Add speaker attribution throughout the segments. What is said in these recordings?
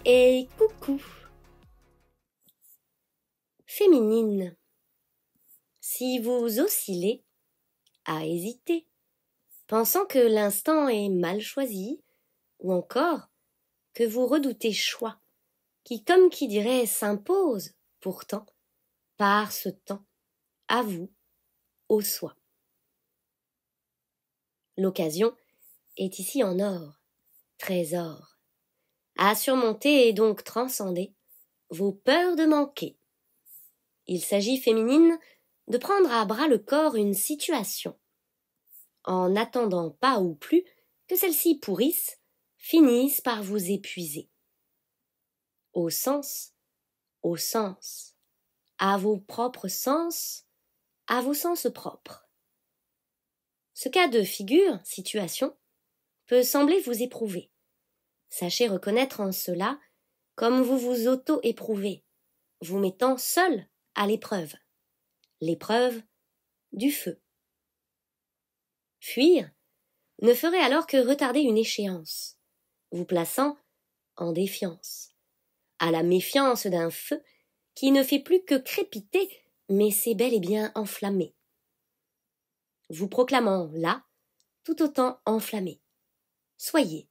Speaker 1: et coucou. Féminine. Si vous oscillez, à hésiter, pensant que l'instant est mal choisi, ou encore que vous redoutez choix, qui comme qui dirait s'impose, pourtant, par ce temps, à vous, au soi. L'occasion est ici en or, trésor, à surmonter et donc transcender vos peurs de manquer. Il s'agit, féminine, de prendre à bras le corps une situation, en n'attendant pas ou plus que celle-ci pourrisse, finisse par vous épuiser. Au sens, à vos propres sens, à vos sens propres. Ce cas de figure, situation, peut sembler vous éprouver. Sachez reconnaître en cela comme vous vous auto-éprouvez, vous mettant seul à l'épreuve. L'épreuve du feu. Fuir ne ferait alors que retarder une échéance, vous plaçant en défiance, à la méfiance d'un feu qui ne fait plus que crépiter, mais s'est bel et bien enflammé. Vous proclamant là, tout autant enflammé. Soyez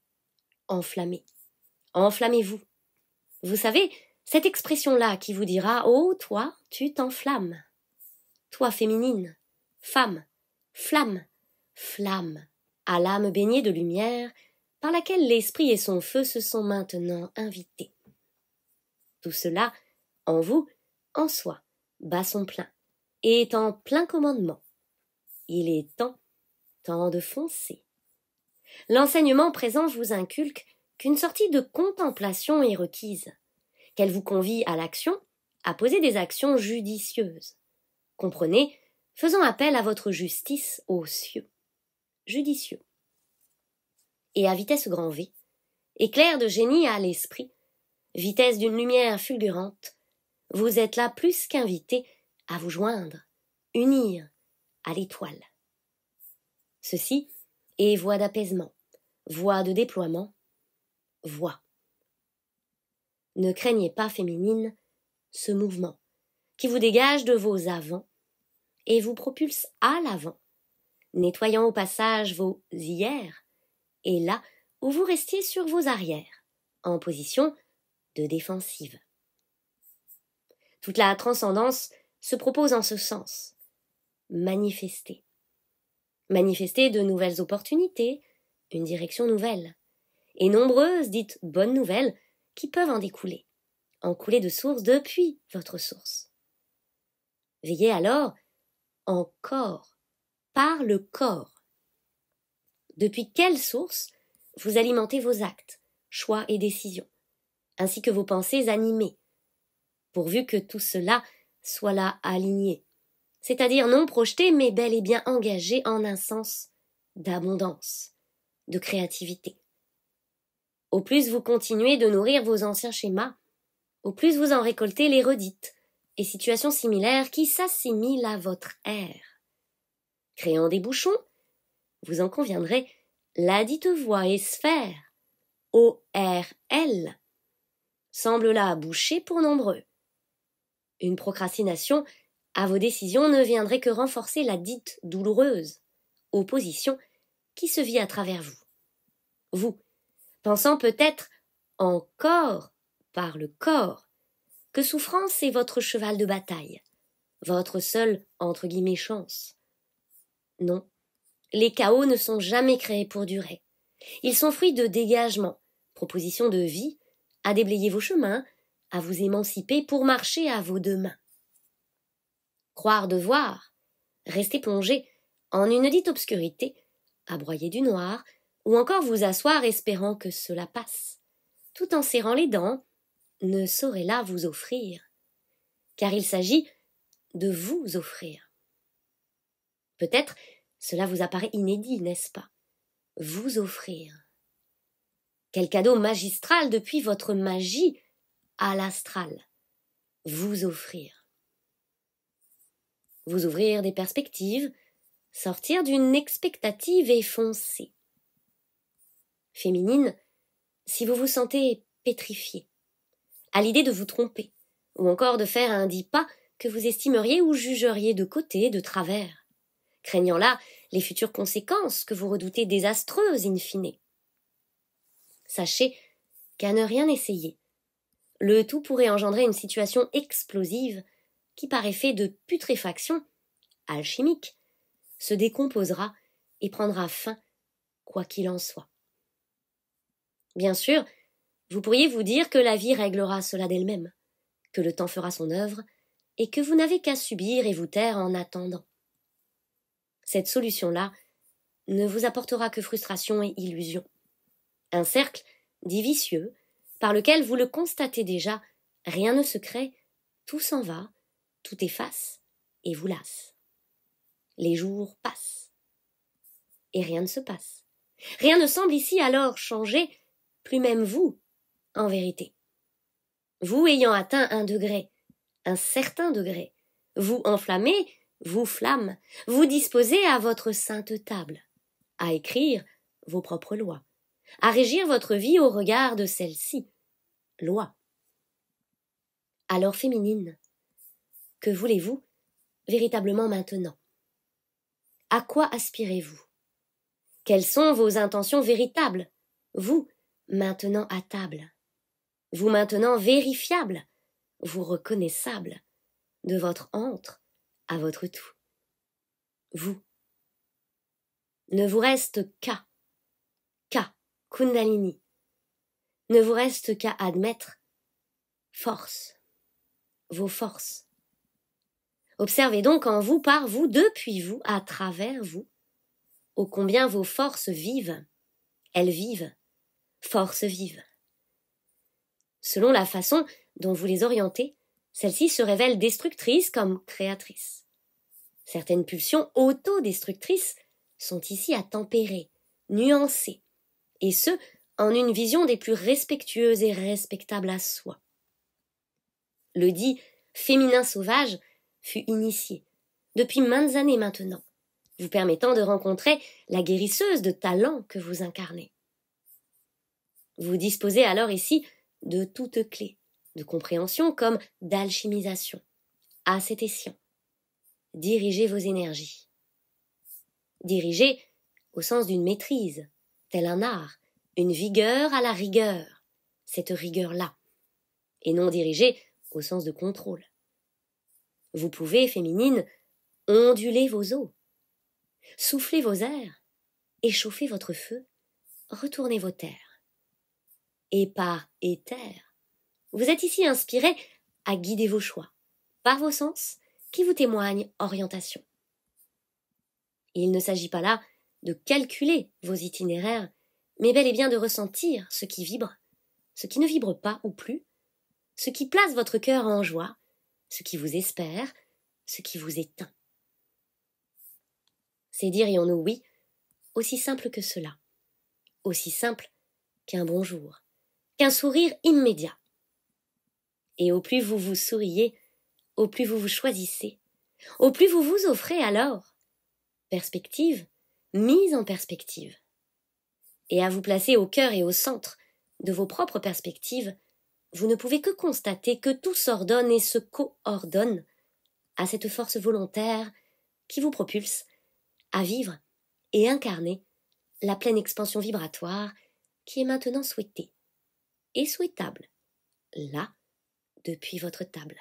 Speaker 1: enflammé. Enflammez-vous. Vous savez, cette expression-là qui vous dira « Oh, toi, tu t'enflammes ». Toi, féminine, femme, flamme, flamme, à l'âme baignée de lumière, par laquelle l'esprit et son feu se sont maintenant invités. Tout cela, en vous, en soi, bat son plein, et est en plein commandement. Il est temps de foncer. L'enseignement présent vous inculque qu'une sortie de contemplation est requise, qu'elle vous convie à l'action, à poser des actions judicieuses. Comprenez, faisant appel à votre justice aux cieux. Judicieux. Et à vitesse grand V, éclair de génie à l'esprit, vitesse d'une lumière fulgurante, vous êtes là plus qu'invité à vous joindre, unir à l'étoile. Ceci est voie d'apaisement, voie de déploiement, voie. Ne craignez pas, féminine, ce mouvement qui vous dégage de vos avants et vous propulse à l'avant, nettoyant au passage vos hier et là où vous restiez sur vos arrières, en position de défensive. Toute la transcendance se propose en ce sens. Manifester. Manifester de nouvelles opportunités, une direction nouvelle, et nombreuses dites bonnes nouvelles qui peuvent en couler de source depuis votre source. Veillez alors encore par le corps. Depuis quelle source vous alimentez vos actes, choix et décisions, ainsi que vos pensées animées, pourvu que tout cela soit là aligné, c'est-à-dire non projeté mais bel et bien engagé en un sens d'abondance, de créativité. Au plus vous continuez de nourrir vos anciens schémas, au plus vous en récoltez les redites et situations similaires qui s'assimilent à votre air. Créant des bouchons, vous en conviendrez, la dite voie et sphère, ORL, semble là boucher pour nombreux. Une procrastination à vos décisions ne viendrait que renforcer la dite douloureuse opposition qui se vit à travers vous. Vous, pensant peut-être encore par le corps que souffrance est votre cheval de bataille, votre seule entre guillemets chance. Non, les chaos ne sont jamais créés pour durer. Ils sont fruits de dégagement, propositions de vie, à déblayer vos chemins, à vous émanciper pour marcher à vos deux mains. Croire devoir, rester plongé en une dite obscurité, à broyer du noir, ou encore vous asseoir espérant que cela passe, tout en serrant les dents, ne saurait là vous offrir, car il s'agit de vous offrir. Peut-être cela vous apparaît inédit, n'est-ce pas? Vous offrir. Quel cadeau magistral depuis votre magie à l'astral. Vous offrir. Vous ouvrir des perspectives, sortir d'une expectative et foncer. Féminine, si vous vous sentez pétrifiée, à l'idée de vous tromper, ou encore de faire un dit pas que vous estimeriez ou jugeriez de côté, de travers, craignant là les futures conséquences que vous redoutez désastreuses in fine. Sachez qu'à ne rien essayer, le tout pourrait engendrer une situation explosive qui, par effet de putréfaction alchimique, se décomposera et prendra fin, quoi qu'il en soit. Bien sûr, vous pourriez vous dire que la vie réglera cela d'elle-même, que le temps fera son œuvre, et que vous n'avez qu'à subir et vous taire en attendant. Cette solution-là ne vous apportera que frustration et illusion. Un cercle dit vicieux, par lequel vous le constatez déjà, rien ne se crée, tout s'en va, tout efface et vous lasse. Les jours passent, et rien ne se passe. Rien ne semble ici alors changer, plus même vous, en vérité. Vous ayant atteint un degré, un certain degré, vous enflammez, vous flamme, vous disposez à votre sainte table, à écrire vos propres lois, à régir votre vie au regard de celle-ci, loi. Alors féminine, que voulez-vous véritablement maintenant? À quoi aspirez-vous? Quelles sont vos intentions véritables, vous, maintenant à table? Vous maintenant vérifiable, vous reconnaissable, de votre antre à votre tout. Vous. Ne vous reste qu'à Kundalini. Ne vous reste qu'à admettre force, vos forces. Observez donc en vous, par vous, depuis vous, à travers vous, ô combien vos forces vivent, elles vivent, forces vivent. Selon la façon dont vous les orientez, celles-ci se révèlent destructrices comme créatrices. Certaines pulsions autodestructrices sont ici à tempérer, nuancer, et ce, en une vision des plus respectueuses et respectables à soi. Le dit féminin sauvage fut initié, depuis maintes années maintenant, vous permettant de rencontrer la guérisseuse de talent que vous incarnez. Vous disposez alors ici de toutes clés, de compréhension comme d'alchimisation, à cet escient. Dirigez vos énergies. Dirigez au sens d'une maîtrise, tel un art, une vigueur à la rigueur, cette rigueur-là, et non dirigez au sens de contrôle. Vous pouvez, féminine, onduler vos eaux, souffler vos airs, échauffer votre feu, retourner vos terres. Et par éther, vous êtes ici inspiré à guider vos choix, par vos sens qui vous témoignent orientation. Il ne s'agit pas là de calculer vos itinéraires, mais bel et bien de ressentir ce qui vibre, ce qui ne vibre pas ou plus, ce qui place votre cœur en joie, ce qui vous espère, ce qui vous éteint. C'est, dirions-nous, oui, aussi simple que cela, aussi simple qu'un bonjour, qu'un sourire immédiat. Et au plus vous vous souriez, au plus vous vous choisissez, au plus vous vous offrez alors perspective, mise en perspective. Et à vous placer au cœur et au centre de vos propres perspectives, vous ne pouvez que constater que tout s'ordonne et se coordonne à cette force volontaire qui vous propulse à vivre et incarner la pleine expansion vibratoire qui est maintenant souhaitée et souhaitable, là, depuis votre table.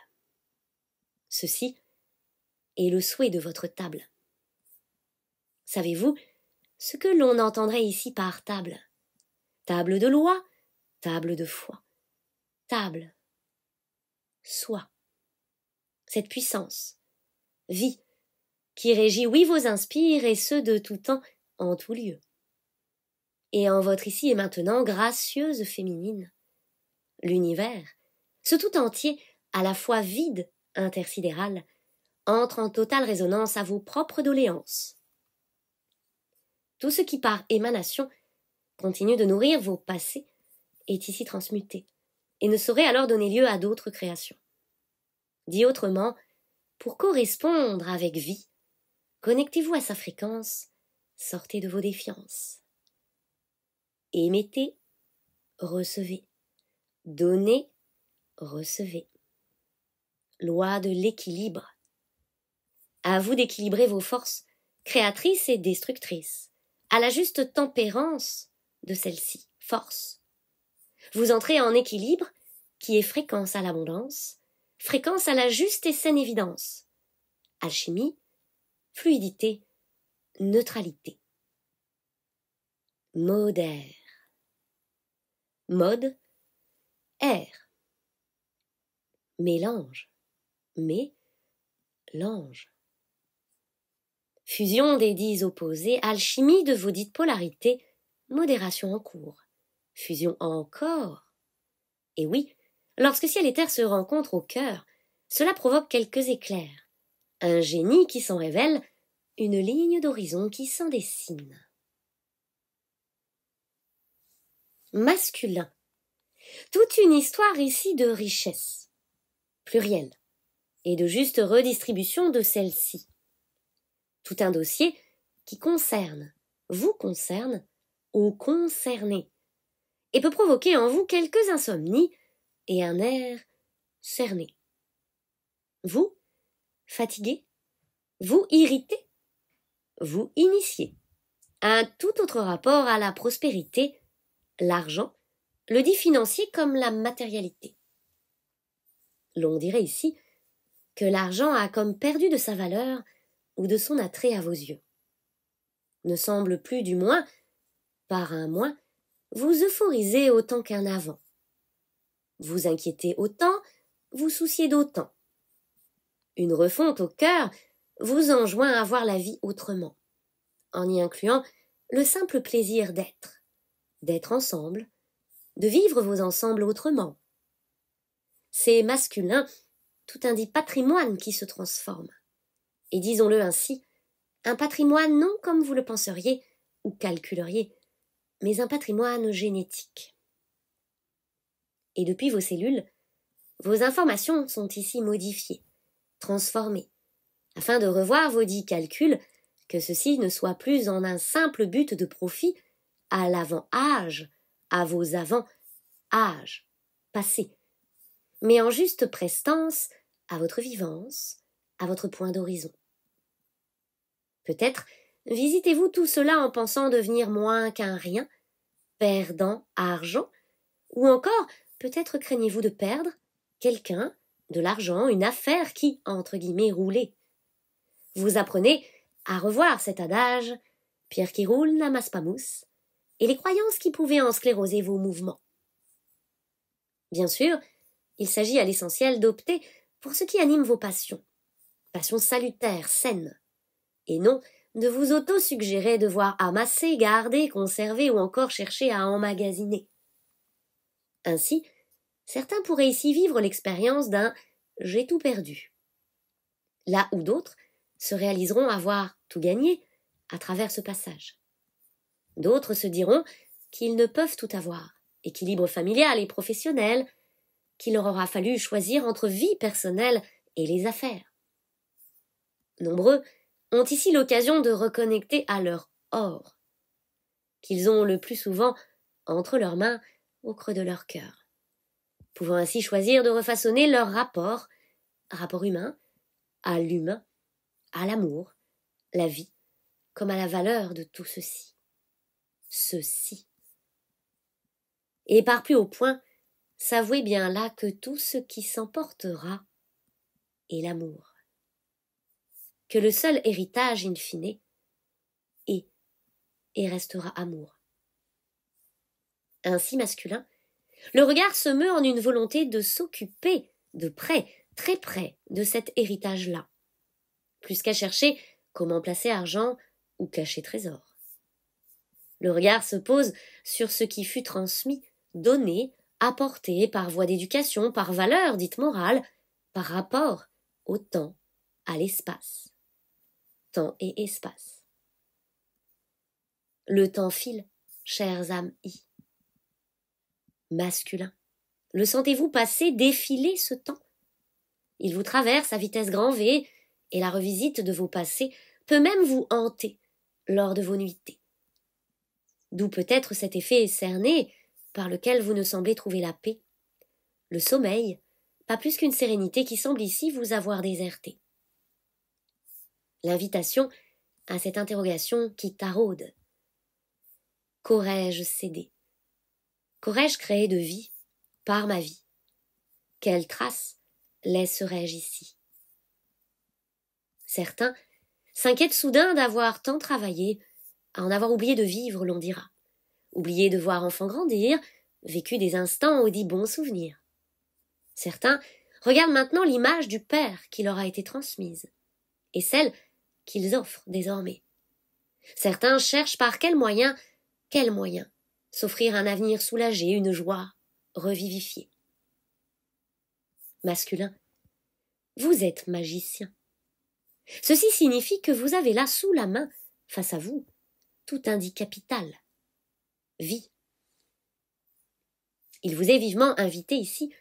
Speaker 1: Ceci est le souhait de votre table. Savez-vous ce que l'on entendrait ici par table? Table de loi, table de foi, table, soi. Cette puissance, vie, qui régit, oui, vos inspires et ceux de tout temps, en tout lieu. Et en votre ici et maintenant gracieuse féminine, l'univers, ce tout entier, à la fois vide, intersidéral, entre en totale résonance à vos propres doléances. Tout ce qui par émanation continue de nourrir vos passés est ici transmuté et ne saurait alors donner lieu à d'autres créations. Dit autrement, pour correspondre avec vie, connectez-vous à sa fréquence, sortez de vos défiances. Émettez, recevez, donnez, recevez. Loi de l'équilibre. À vous d'équilibrer vos forces créatrices et destructrices, à la juste tempérance de celle-ci, force. Vous entrez en équilibre, qui est fréquence à l'abondance, fréquence à la juste et saine évidence, alchimie, fluidité, neutralité. Mode air. Mode, air. Mélange, l'ange. Fusion des dits opposés, alchimie de vos dites polarités, modération en cours, fusion encore. Et oui, lorsque ciel et terre se rencontrent au cœur, cela provoque quelques éclairs, un génie qui s'en révèle, une ligne d'horizon qui s'en dessine. Masculin. Toute une histoire ici de richesse, plurielle, et de juste redistribution de celle-ci. Tout un dossier qui vous concerne, ou concerné, et peut provoquer en vous quelques insomnies et un air cerné. Vous, fatigué, vous irrité, vous initié. Un tout autre rapport à la prospérité, l'argent, le dit financier comme la matérialité. L'on dirait ici que l'argent a comme perdu de sa valeur ou de son attrait à vos yeux. Ne semble plus du moins, par un moins, vous euphoriser autant qu'un avant. Vous inquiétez autant, vous souciez d'autant. Une refonte au cœur vous enjoint à voir la vie autrement, en y incluant le simple plaisir d'être ensemble, de vivre vos ensembles autrement. C'est masculin, tout un dit patrimoine qui se transforme. Et disons-le ainsi, un patrimoine non comme vous le penseriez ou calculeriez, mais un patrimoine génétique. Et depuis vos cellules, vos informations sont ici modifiées, transformées, afin de revoir vos dits calculs, que ceci ne soit plus en un simple but de profit à l'avant-âge, à vos avant-âges passés, mais en juste prestance à votre vivance, à votre point d'horizon. Peut-être visitez-vous tout cela en pensant devenir moins qu'un rien, perdant argent, ou encore peut-être craignez-vous de perdre quelqu'un, de l'argent, une affaire qui, entre guillemets, roulait. Vous apprenez à revoir cet adage « pierre qui roule n'amasse pas mousse » et les croyances qui pouvaient en scléroser vos mouvements. Bien sûr, il s'agit à l'essentiel d'opter pour ce qui anime vos passions salutaires, saines, et non de vous auto-suggérer devoir amasser, garder, conserver ou encore chercher à emmagasiner. Ainsi, certains pourraient ici vivre l'expérience d'un « j'ai tout perdu », là où d'autres se réaliseront avoir tout gagné à travers ce passage. D'autres se diront qu'ils ne peuvent tout avoir, équilibre familial et professionnel, qu'il leur aura fallu choisir entre vie personnelle et les affaires. Nombreux ont ici l'occasion de reconnecter à leur or, qu'ils ont le plus souvent entre leurs mains au creux de leur cœur, pouvant ainsi choisir de refaçonner leur rapport humain, à l'humain, à l'amour, la vie, comme à la valeur de tout ceci. Ceci. Et par plus haut point, s'avouez bien là que tout ce qui s'emportera est l'amour. Que le seul héritage in fine est et restera amour. Ainsi masculin, le regard se meut en une volonté de s'occuper de près, très près de cet héritage-là, plus qu'à chercher comment placer argent ou cacher trésor. Le regard se pose sur ce qui fut transmis, donné, apporté par voie d'éducation, par valeur dite morale, par rapport au temps, à l'espace. Temps et espace. Le temps file, chères âmes masculin. Le sentez-vous passer, défiler ce temps? Il vous traverse à vitesse grand V, et la revisite de vos passés peut même vous hanter lors de vos nuitées. D'où peut-être cet effet cerné par lequel vous ne semblez trouver la paix, le sommeil, pas plus qu'une sérénité qui semble ici vous avoir déserté. L'invitation à cette interrogation qui taraude. Qu'aurais-je cédé? Qu'aurais-je créé de vie par ma vie? Quelles traces laisserais-je ici? Certains s'inquiètent soudain d'avoir tant travaillé, à en avoir oublié de vivre, l'on dira, oublié de voir enfant grandir, vécu des instants audits bons souvenirs. Certains regardent maintenant l'image du Père qui leur a été transmise, et celle qu'ils offrent désormais. Certains cherchent par quels moyens s'offrir un avenir soulagé, une joie revivifiée. Masculin, vous êtes magicien. Ceci signifie que vous avez là sous la main, face à vous, tout un dit capital. Vie. Il vous est vivement invité ici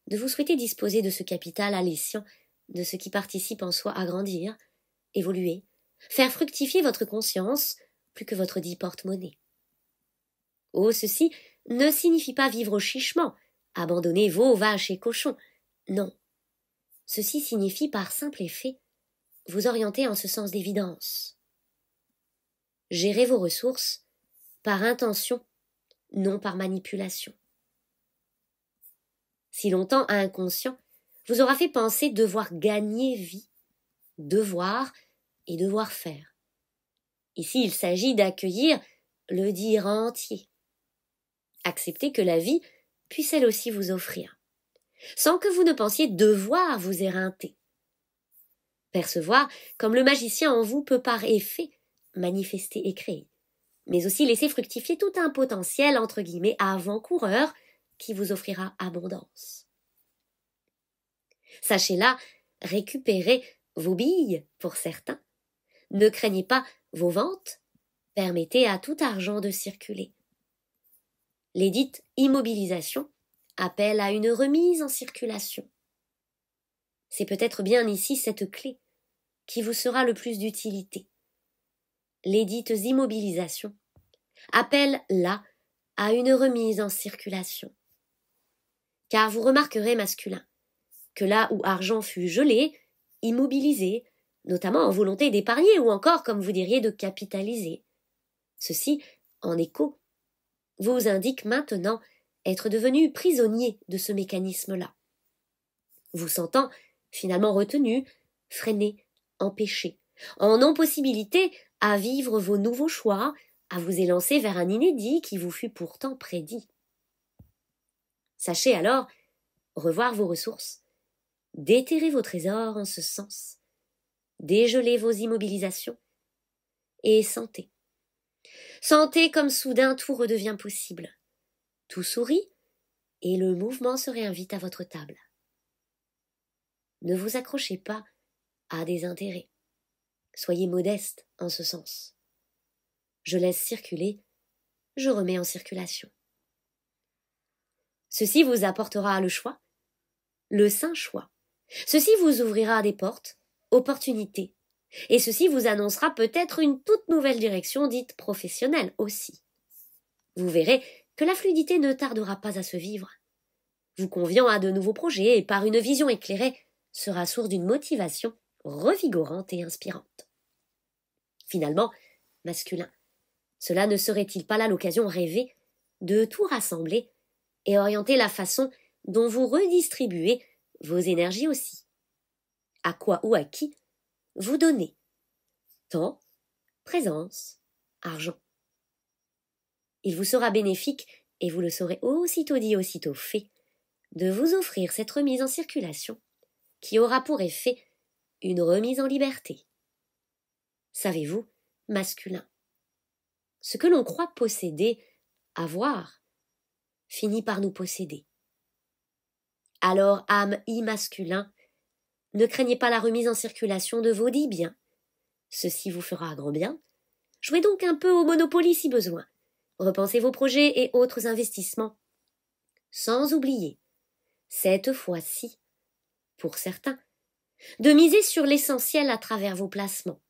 Speaker 1: de vous souhaiter disposer de ce capital alléciant, de ce qui participe en soi à grandir, évoluer, faire fructifier votre conscience plus que votre dit porte-monnaie. Oh, ceci ne signifie pas vivre chichement, abandonner veaux, vaches et cochons. Non. Ceci signifie par simple effet vous orienter en ce sens d'évidence. Gérez vos ressources par intention, non par manipulation. Si longtemps inconscient vous aura fait penser devoir gagner vie, devoir et devoir faire. Ici, il s'agit d'accueillir le dire entier. Accepter que la vie puisse elle aussi vous offrir, sans que vous ne pensiez devoir vous éreinter. Percevoir comme le magicien en vous peut par effet manifester et créer, mais aussi laisser fructifier tout un potentiel entre guillemets avant-coureur qui vous offrira abondance. Sachez là récupérer vos billes pour certains. Ne craignez pas vos ventes, permettez à tout argent de circuler. Les dites immobilisations appellent à une remise en circulation. C'est peut-être bien ici cette clé qui vous sera le plus d'utilité. Les dites immobilisations appellent là à une remise en circulation. Car vous remarquerez, masculin, que là où argent fut gelé, immobilisé, notamment en volonté d'épargner ou encore, comme vous diriez, de capitaliser, ceci, en écho, vous indique maintenant être devenu prisonnier de ce mécanisme-là, vous sentant finalement retenu, freiné, empêché, en non-possibilité à vivre vos nouveaux choix, à vous élancer vers un inédit qui vous fut pourtant prédit. Sachez alors revoir vos ressources, déterrer vos trésors en ce sens, dégeler vos immobilisations et sentez. Sentez comme soudain tout redevient possible. Tout sourit et le mouvement se réinvite à votre table. Ne vous accrochez pas à des intérêts. Soyez modeste en ce sens. Je laisse circuler, je remets en circulation. Ceci vous apportera le choix, le saint choix. Ceci vous ouvrira des portes, opportunités, et ceci vous annoncera peut-être une toute nouvelle direction dite professionnelle aussi. Vous verrez que la fluidité ne tardera pas à se vivre, vous conviant à de nouveaux projets et par une vision éclairée sera source d'une motivation revigorante et inspirante. Finalement, masculin, cela ne serait-il pas là l'occasion rêvée de tout rassembler et orienter la façon dont vous redistribuez vos énergies aussi? À quoi ou à qui vous donnez temps, présence, argent. Il vous sera bénéfique, et vous le saurez aussitôt dit, aussitôt fait, de vous offrir cette remise en circulation qui aura pour effet une remise en liberté. Savez-vous, masculin, ce que l'on croit posséder, avoir, finit par nous posséder. Alors, âme immasculin, ne craignez pas la remise en circulation de vos dits biens. Ceci vous fera grand bien. Jouez donc un peu au Monopoly si besoin. Repensez vos projets et autres investissements. Sans oublier, cette fois-ci, pour certains, de miser sur l'essentiel à travers vos placements.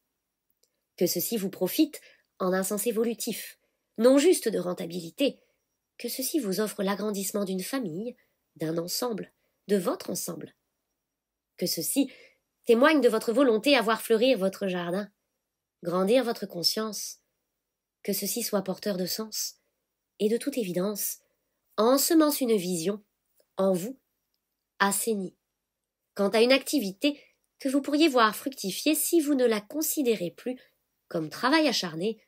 Speaker 1: Que ceci vous profite en un sens évolutif, non juste de rentabilité, que ceci vous offre l'agrandissement d'une famille, d'un ensemble, de votre ensemble. Que ceci témoigne de votre volonté à voir fleurir votre jardin, grandir votre conscience, que ceci soit porteur de sens, et de toute évidence, ensemence une vision, en vous, assainie, quant à une activité que vous pourriez voir fructifier si vous ne la considérez plus comme travail acharné,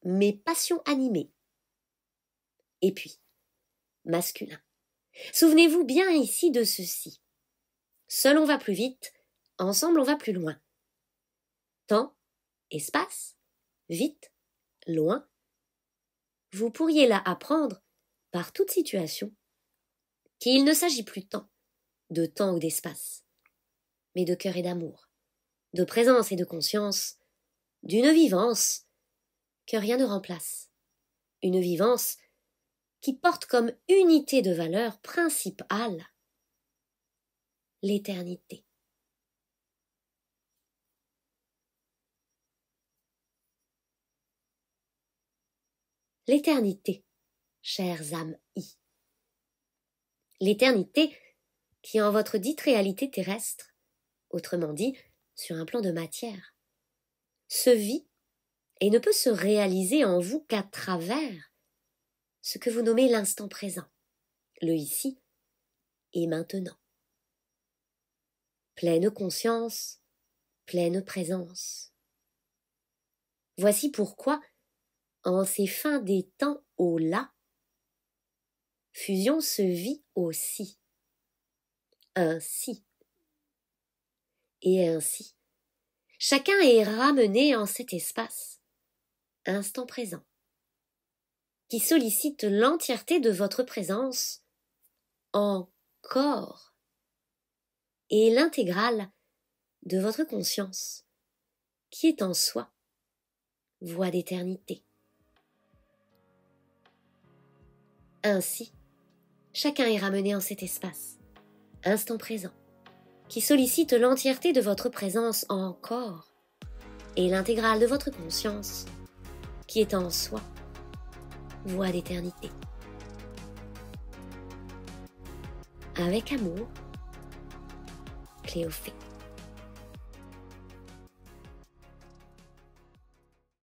Speaker 1: mais passion animée. Et puis, masculin. Souvenez-vous bien ici de ceci. Seul on va plus vite, ensemble on va plus loin. Temps, espace, vite, loin. Vous pourriez là apprendre, par toute situation, qu'il ne s'agit plus tant de temps ou d'espace, mais de cœur et d'amour, de présence et de conscience, d'une vivance que rien ne remplace, une vivance qui porte comme unité de valeur principale l'éternité. L'éternité, chères âmes I. L'éternité qui en votre dite réalité terrestre, autrement dit, sur un plan de matière, se vit et ne peut se réaliser en vous qu'à travers ce que vous nommez l'instant présent, le ici et maintenant. Pleine conscience, pleine présence. Voici pourquoi, en ces fins des temps au là, fusion se vit aussi. Ainsi. Et ainsi, chacun est ramené en cet espace, instant présent, qui sollicite l'entièreté de votre présence, encore, et l'intégrale de votre conscience, qui est en soi, voie d'éternité. Ainsi, chacun est ramené en cet espace, instant présent, qui sollicite l'entièreté de votre présence encore, et l'intégrale de votre conscience, qui est en soi, voie d'éternité. Avec amour, Cléophée.